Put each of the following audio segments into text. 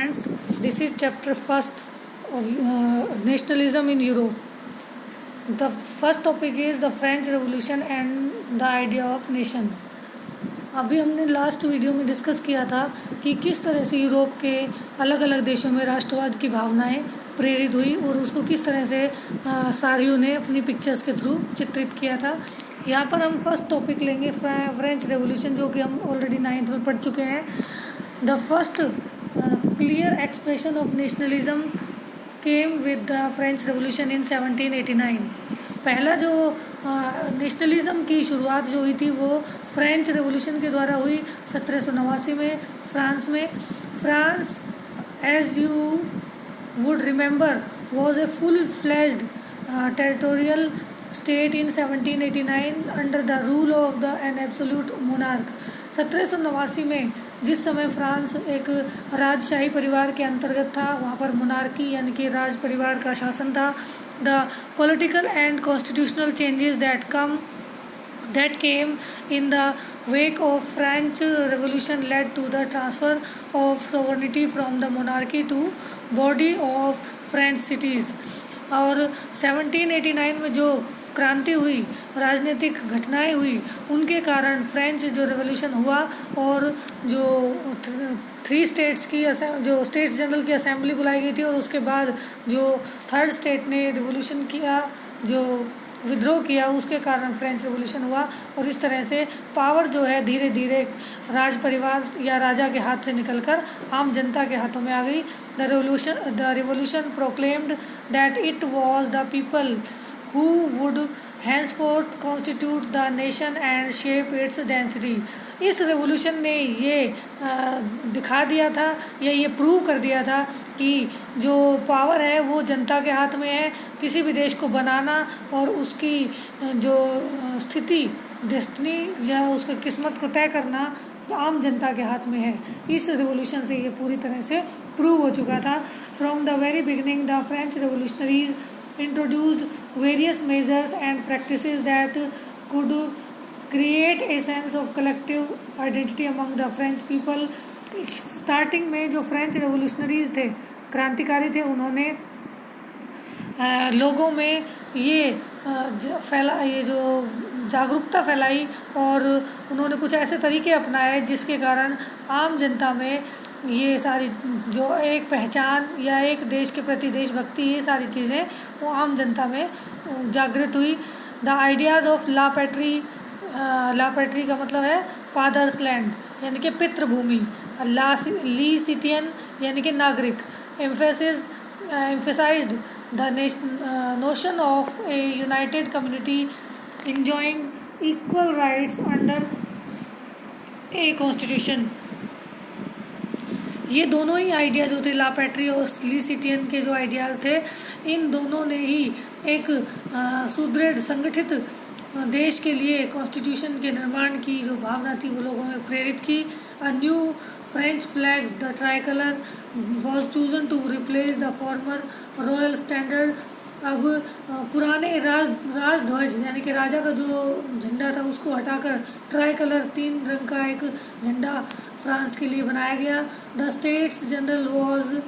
friends, this is chapter first of nationalism in Europe. The first topic is the French Revolution and the idea of nation. अभी हमने last video में discuss किया था कि किस तरह से यूरोप के अलग अलग देशों में राष्ट्रवाद की भावनाएं प्रेरित हुई और उसको किस तरह से सारियों ने अपनी पिक्चर्स के थ्रू चित्रित किया था। यहाँ पर हम फर्स्ट टॉपिक लेंगे फ्रेंच रेवोल्यूशन, जो कि हम ऑलरेडी 9th में पढ़ चुके हैं। The first clear expression of nationalism came with the French revolution in 1789। पहला जो नेशनलिज्म की शुरुआत जो हुई थी वो फ्रेंच रेवोल्यूशन के द्वारा हुई 1789 में फ्रांस में। France, as you would remember, was a full-fledged territorial state in 1789 under the rule of an absolute monarch। 1789 में जिस समय फ्रांस एक राजशाही परिवार के अंतर्गत था, वहाँ पर मोनार्की यानी कि राज परिवार का शासन था। The political and constitutional changes that came in the wake of French Revolution led to the transfer of sovereignty from the monarchy to body of French cities। और 1789 में जो क्रांति हुई, राजनीतिक घटनाएं हुई, उनके कारण फ्रेंच जो रेवोल्यूशन हुआ और जो 3 स्टेट्स की जो स्टेट्स जनरल की असेंबली बुलाई गई थी और उसके बाद जो 3rd स्टेट ने रिवोल्यूशन किया, जो विद्रोह किया, उसके कारण फ्रेंच रेवोल्यूशन हुआ। और इस तरह से पावर जो है धीरे धीरे राज परिवार या राजा के हाथ से निकलकर आम जनता के हाथों में आ गई। The revolution proclaimed that it was the people who would henceforth constitute the nation and shape its density। इस रेवोल्यूशन ने ये दिखा दिया था या ये प्रूव कर दिया था कि जो पावर है वो जनता के हाथ में है। किसी भी देश को बनाना और उसकी जो स्थिति, डेस्टिनी या उसकी किस्मत को तय करना तो आम जनता के हाथ में है। इस रेवोल्यूशन से ये पूरी तरह से प्रूव हो चुका था। From the very beginning the French revolutionaries introduced various measures and practices that could create a sense of collective identity among the French people। Starting में जो फ्रेंच रेवोल्यूशनरीज थे, क्रांतिकारी थे, उन्होंने लोगों में ये जो जागरूकता फैलाई और उन्होंने कुछ ऐसे तरीके अपनाए जिसके कारण आम जनता में ये सारी जो एक पहचान या एक देश के प्रति देशभक्ति, ये सारी चीज़ें वो आम जनता में जागृत हुई। द आइडियाज़ ऑफ ला पैट्री का मतलब है फादर्स लैंड यानी कि पितृभूमि, ली सिटियन यानी कि नागरिक, emphasised the notion of A United community enjoying equal rights under a constitution। ये दोनों ही आइडिया जो थे, ला पैट्री और ली सिटियन के जो आइडियाज़ थे, इन दोनों ने ही एक सुदृढ़ संगठित देश के लिए कॉन्स्टिट्यूशन के निर्माण की जो भावना थी वो लोगों में प्रेरित की। A new French flag the tricolour was chosen to replace the former royal standard. अब पुराने राजध्वज यानी कि राजा का जो झंडा था उसको हटाकर ट्राई कलर 3 रंग का एक झंडा फ्रांस के लिए बनाया गया। The states general was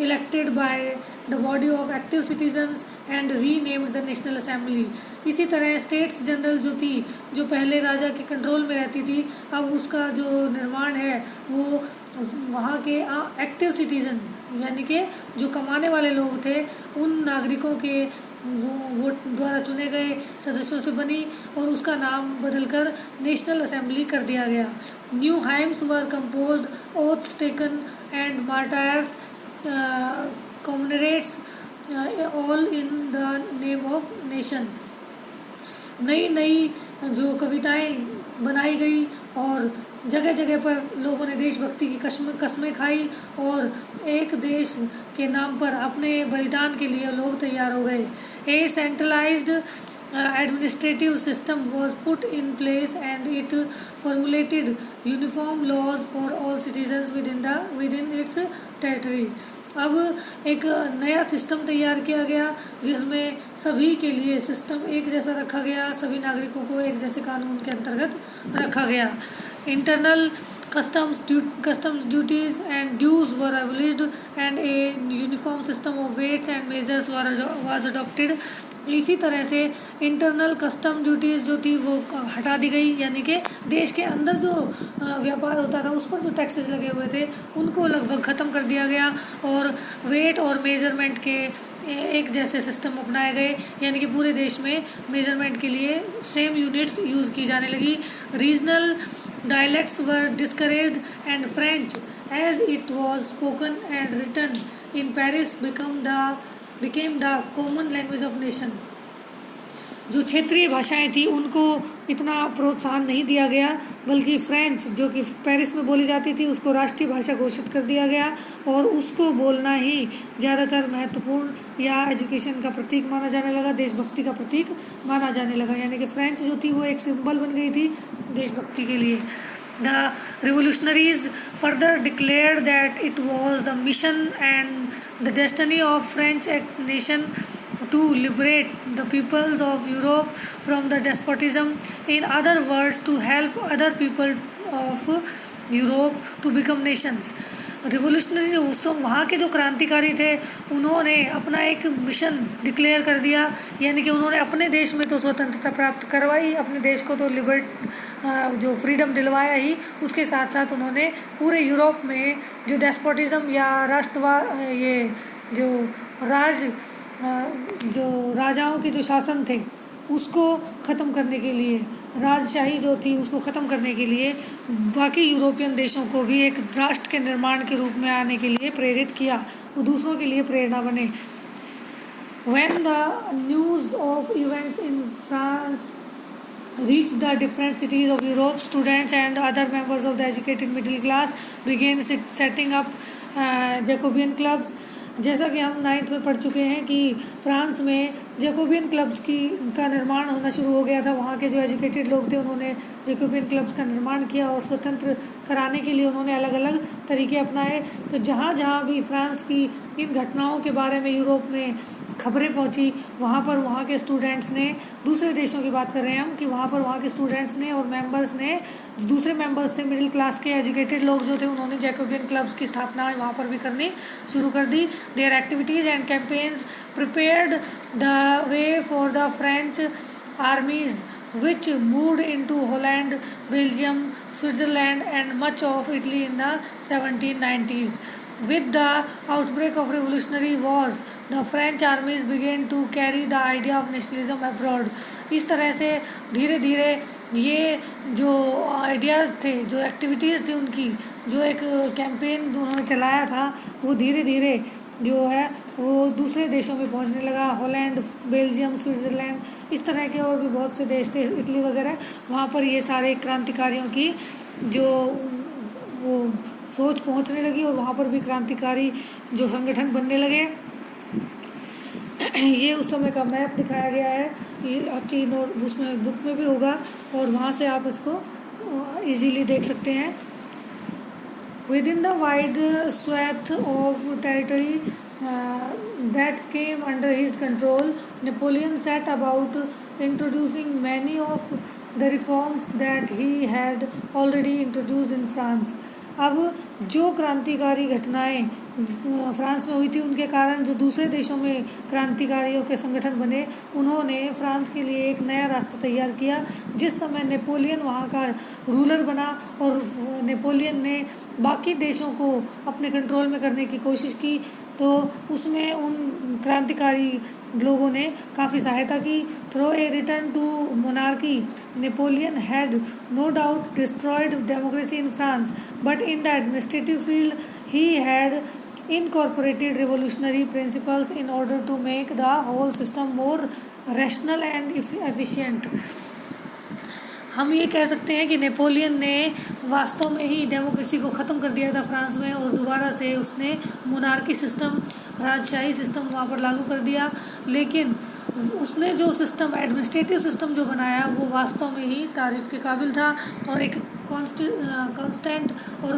elected by the body of active citizens and renamed the national assembly. इसी तरह स्टेट्स जनरल जो थी, जो पहले राजा के कंट्रोल में रहती थी, अब उसका जो निर्माण है वो वहाँ के एक्टिव सिटीज़न यानी कि जो कमाने वाले लोग थे, उन नागरिकों के वोट द्वारा चुने गए सदस्यों से बनी और उसका नाम बदलकर नेशनल असेंबली कर दिया गया। New hymns were composed, oaths taken and martyrs comrades all in the name of nation. नई जो कविताएं बनाई गई और जगह जगह पर लोगों ने देशभक्ति की कस्में खाई और एक देश के नाम पर अपने बलिदान के लिए लोग तैयार हो गए। ए centralised administrative system was put in place and it formulated uniform laws for all citizens within its territory। अब एक नया सिस्टम तैयार किया गया जिसमें सभी के लिए सिस्टम एक जैसा रखा गया, सभी नागरिकों को एक जैसे कानून के अंतर्गत रखा गया। Internal customs duties and dues were abolished and a uniform system of weights and measures was adopted. इसी तरह से इंटरनल कस्टम ड्यूटीज़ जो थी वो हटा दी गई, यानी कि देश के अंदर जो व्यापार होता था उस पर जो टैक्सेस लगे हुए थे उनको लगभग ख़त्म कर दिया गया और वेट और मेज़रमेंट के एक जैसे सिस्टम अपनाए गए, यानी कि पूरे देश में मेज़रमेंट के लिए सेम यूनिट्स यूज़ की जाने लगी. Regional dialects were discouraged and French as it was spoken and written in Paris became the common language of nation. जो क्षेत्रीय भाषाएं थी उनको इतना प्रोत्साहन नहीं दिया गया, बल्कि फ्रेंच जो कि पेरिस में बोली जाती थी उसको राष्ट्रीय भाषा घोषित कर दिया गया और उसको बोलना ही ज़्यादातर महत्वपूर्ण या एजुकेशन का प्रतीक माना जाने लगा, देशभक्ति का प्रतीक माना जाने लगा. यानी कि फ्रेंच जो थी वो एक सिंबल बन गई थी देशभक्ति के लिए. The revolutionaries further declared that it was the mission and the destiny of French nation to liberate the peoples of Europe from the despotism. In other words, to help other people of Europe to become nations. Revolutionary उस वहाँ के जो क्रांतिकारी थे उन्होंने अपना एक mission declare कर दिया, यानी कि उन्होंने अपने देश में तो स्वतंत्रता प्राप्त करवाई, अपने देश को तो जो फ्रीडम दिलवाया ही, उसके साथ साथ उन्होंने पूरे यूरोप में जो डेस्पोटिज़म या ये जो राजाओं के जो शासन थे उसको ख़त्म करने के लिए, राजशाही जो थी उसको ख़त्म करने के लिए बाकी यूरोपियन देशों को भी एक राष्ट्र के निर्माण के रूप में आने के लिए प्रेरित किया, वो दूसरों के लिए प्रेरणा बने. When the news of events in France reached the different cities of Europe, students and other members of the educated middle class began setting up Jacobean clubs. जैसा कि हम 9th में पढ़ चुके हैं कि फ्रांस में जैकोबियन क्लब्स का निर्माण होना शुरू हो गया था. वहाँ के जो एजुकेटेड लोग थे उन्होंने जैकोबियन क्लब्स का निर्माण किया और स्वतंत्र कराने के लिए उन्होंने अलग अलग तरीके अपनाए. तो जहाँ जहाँ भी फ्रांस की इन घटनाओं के बारे में यूरोप में खबरें पहुँची, वहाँ पर वहाँ के स्टूडेंट्स ने, दूसरे देशों की बात कर रहे हैं हम, कि वहाँ पर वहाँ के स्टूडेंट्स ने और मेंबर्स ने, दूसरे मेंबर्स थे मिडिल क्लास के एजुकेटेड लोग जो थे, उन्होंने जैकोबियन क्लब्स की स्थापना वहाँ पर भी करनी शुरू कर दी. Their activities and campaigns prepared the way for the French armies which moved into Holland, Belgium, Switzerland and much of Italy in the 1790s. With the outbreak of revolutionary wars, the French armies began to carry the idea of nationalism abroad. इस तरह से धीरे धीरे ये जो ideas थे, जो activities थी उनकी, जो एक कैंपेन उन्होंने चलाया था, वो धीरे धीरे जो है वो दूसरे देशों में पहुंचने लगा. हॉलैंड, बेल्जियम, स्विट्ज़रलैंड, इस तरह के और भी बहुत से देश थे, इटली वगैरह, वहाँ पर ये सारे क्रांतिकारियों की जो वो सोच पहुंचने लगी और वहाँ पर भी क्रांतिकारी जो संगठन बनने लगे. ये उस समय का मैप दिखाया गया है, ये आपकी नोट उसमें बुक में भी होगा और वहाँ से आप इसको इजीली देख सकते हैं. Within the wide swath of territory that came under his control, Napoleon set about introducing many of the reforms that he had already introduced in France. अब जो क्रांतिकारी घटनाएं फ्रांस में हुई थी उनके कारण जो दूसरे देशों में क्रांतिकारियों के संगठन बने, उन्होंने फ्रांस के लिए एक नया रास्ता तैयार किया. जिस समय नेपोलियन वहाँ का रूलर बना और नेपोलियन ने बाकी देशों को अपने कंट्रोल में करने की कोशिश की, तो उसमें उन क्रांतिकारी लोगों ने काफ़ी सहायता की. Through a return to monarchy, Napoleon had no doubt destroyed democracy in France, but in the administrative field he had incorporated revolutionary principles in order to make the whole system more rational and efficient. हम ये कह सकते हैं कि Napoleon ने वास्तव में ही democracy को ख़त्म कर दिया था फ्रांस में और दोबारा से उसने मोनार्की सिस्टम, राजशाही सिस्टम वहाँ पर लागू कर दिया. लेकिन उसने जो सिस्टम, एडमिनिस्ट्रेटिव सिस्टम जो बनाया वो वास्तव में ही तारीफ़ के काबिल था और एक कांस्टेंट और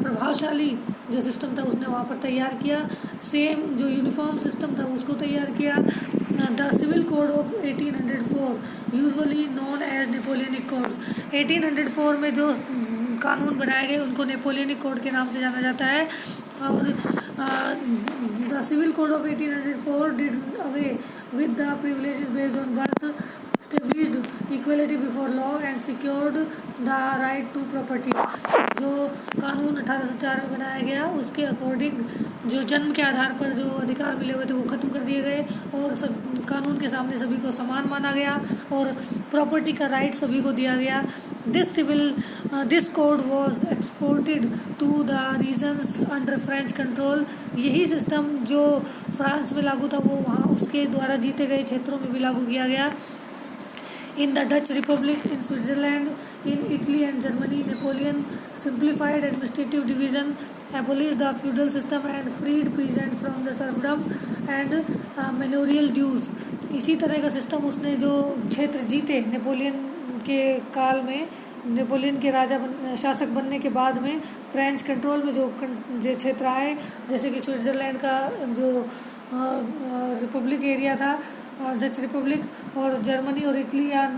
प्रभावशाली जो सिस्टम था उसने वहाँ पर तैयार किया. सेम जो यूनिफॉर्म सिस्टम था उसको तैयार किया. The civil code of 1804 usually known as Napoleonic code. 1804 में जो कानून बनाए गए उनको नेपोलियनिक कोड के नाम से जाना जाता है। और the civil code of 1804 did away with the privileges based on birth, established equality before law and secured the right to property। जो कानून 1804 में बनाया गया उसके अकॉर्डिंग जो जन्म के आधार पर जो अधिकार मिले हुए थे वो ख़त्म कर दिए गए और सब कानून के सामने सभी को समान माना गया और प्रॉपर्टी का राइट सभी को दिया गया। This code was exported to the regions under French control. यही सिस्टम जो फ्रांस में लागू था वो वहाँ उसके द्वारा जीते गए क्षेत्रों में भी लागू किया गया। In the Dutch Republic, in Switzerland, in Italy and Germany, Napoleon simplified administrative division, abolished the feudal system and freed peasants from the serfdom and manorial dues। इसी तरह का सिस्टम उसने जो क्षेत्र जीते नेपोलियन के काल में, नेपोलियन के शासक बनने के बाद में फ्रेंच कंट्रोल में जो क्षेत्र आए, जैसे कि स्विट्ज़रलैंड का जो रिपब्लिक एरिया था, डच रिपब्लिक, और जर्मनी और इटली या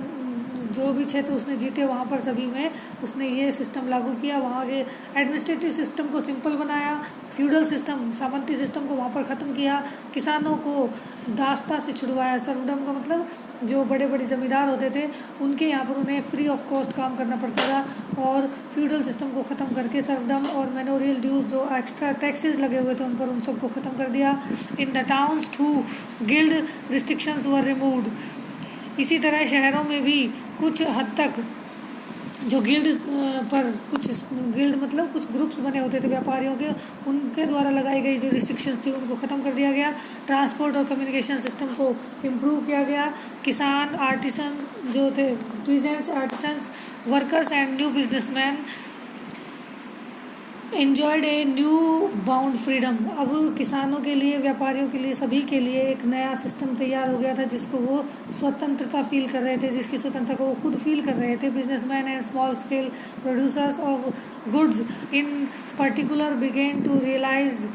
जो भी क्षेत्र उसने जीते वहाँ पर सभी में उसने ये सिस्टम लागू किया। वहाँ के एडमिनिस्ट्रेटिव सिस्टम को सिंपल बनाया, फ्यूडल सिस्टम, सामंती सिस्टम को वहाँ पर ख़त्म किया, किसानों को दास्ता से छुड़वाया। सर्वडम का मतलब जो बड़े बड़े ज़मींदार होते थे उनके यहाँ पर उन्हें फ्री ऑफ कॉस्ट काम करना पड़ता था और फ्यूडल सिस्टम को ख़त्म करके सर्वडम और मैनोरियल ड्यूज जो एक्स्ट्रा टैक्सेस लगे हुए थे उन पर उन सबको ख़त्म कर दिया। In the towns too guild restrictions were removed. इसी तरह शहरों में भी कुछ हद तक जो गिल्ड पर मतलब कुछ ग्रुप्स बने होते थे व्यापारियों के, उनके द्वारा लगाई गई जो रिस्ट्रिक्शंस थी उनको ख़त्म कर दिया गया। ट्रांसपोर्ट और कम्युनिकेशन सिस्टम को इम्प्रूव किया गया। किसान, आर्टिसन जो थे, peasants, artisans, workers and new businessman enjoyed a new bound freedom. अब किसानों के लिए, व्यापारियों के लिए, सभी के लिए एक नया सिस्टम तैयार हो गया था जिसको वो स्वतंत्रता फील कर रहे थे, जिसकी स्वतंत्रता को वो खुद फील कर रहे थे। Businessmen and small scale producers of goods in particular began to realise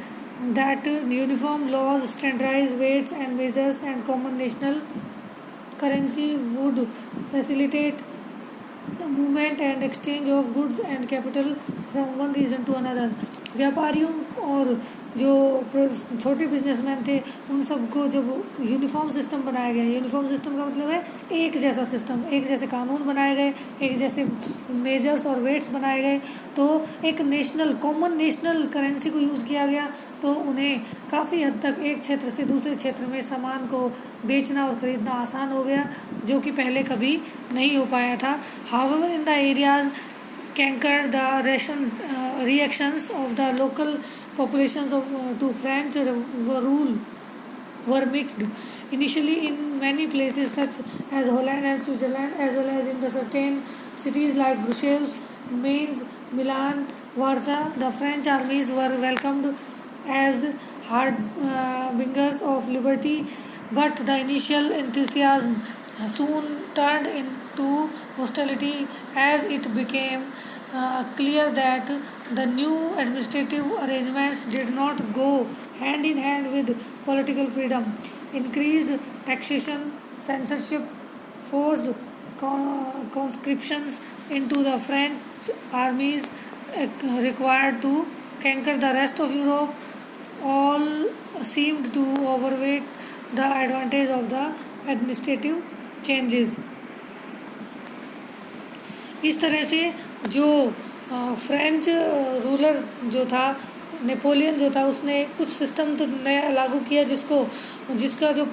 that uniform laws, standardised weights and measures and common national currency would facilitate the movement and exchange of goods and capital from one region to another। व्यापारियों और जो छोटे businessman थे उन सबको जब uniform system बनाया गया, यूनिफॉर्म सिस्टम का मतलब है एक जैसा सिस्टम, एक जैसे कानून बनाए गए, एक जैसे मेजर्स और वेट्स बनाए गए, तो एक कॉमन नेशनल करेंसी को यूज़ किया गया, तो उन्हें काफ़ी हद तक एक क्षेत्र से दूसरे क्षेत्र में सामान को बेचना और ख़रीदना आसान हो गया, जो कि पहले कभी नहीं हो पाया था। However in the areas canker the reactions of the local populations to French rule were mixed. Initially, in many places such as Holland and Switzerland, as well as in the certain cities like Brussels, Mainz, Milan, Warsaw, the French armies were welcomed as harbingers of liberty, but the initial enthusiasm soon turned into hostility as it became clear that the new administrative arrangements did not go hand in hand with political freedom. Increased taxation, censorship, forced conscriptions into the French armies required to conquer the rest of Europe all seemed to overweight the advantage of the administrative changes। इस तरह से जो French ruler जो था, Napoleon जो था, उसने कुछ सिस्टम तो नया लागू किया जिसका जो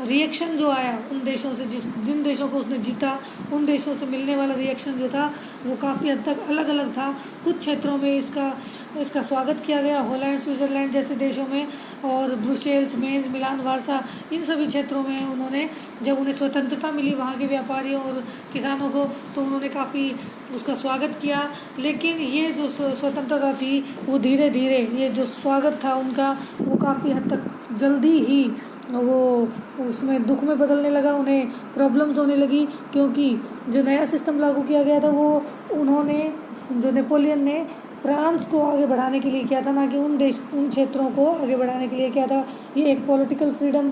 रिएक्शन जो आया उन देशों से, जिन देशों को उसने जीता उन देशों से मिलने वाला रिएक्शन जो था वो काफ़ी हद तक अलग अलग था। कुछ क्षेत्रों में इसका स्वागत किया गया, हॉलैंड, स्विट्ज़रलैंड जैसे देशों में, और ब्रुसेल्स, मेंज, मिलान, वारसा, इन सभी क्षेत्रों में उन्होंने, जब उन्हें स्वतंत्रता मिली वहाँ के व्यापारियों और किसानों को, तो उन्होंने काफ़ी उसका स्वागत किया। लेकिन ये जो स्वतंत्रता थी वो धीरे धीरे, ये जो स्वागत था उनका वो काफ़ी हद तक जल्दी ही वो उसमें दुख में बदलने लगा, उन्हें प्रॉब्लम्स होने लगी, क्योंकि जो नया सिस्टम लागू किया गया था वो उन्होंने, जो नेपोलियन ने फ्रांस को आगे बढ़ाने के लिए किया था, ना कि उन क्षेत्रों को आगे बढ़ाने के लिए किया था। ये एक पॉलिटिकल फ्रीडम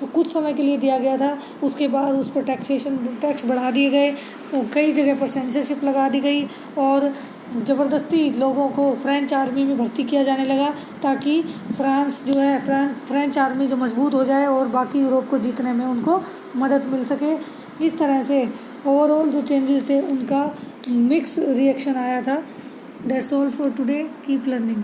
कुछ समय के लिए दिया गया था। उसके बाद उस पर टैक्स बढ़ा दिए गए, तो कई जगह पर सेंसरशिप लगा दी गई और ज़बरदस्ती लोगों को फ्रेंच आर्मी में भर्ती किया जाने लगा, ताकि फ्रांस जो है फ्रेंच आर्मी जो मजबूत हो जाए और बाकी यूरोप को जीतने में उनको मदद मिल सके। इस तरह से ओवरऑल जो चेंजेस थे उनका मिक्स रिएक्शन आया था। That's all for today, keep learning.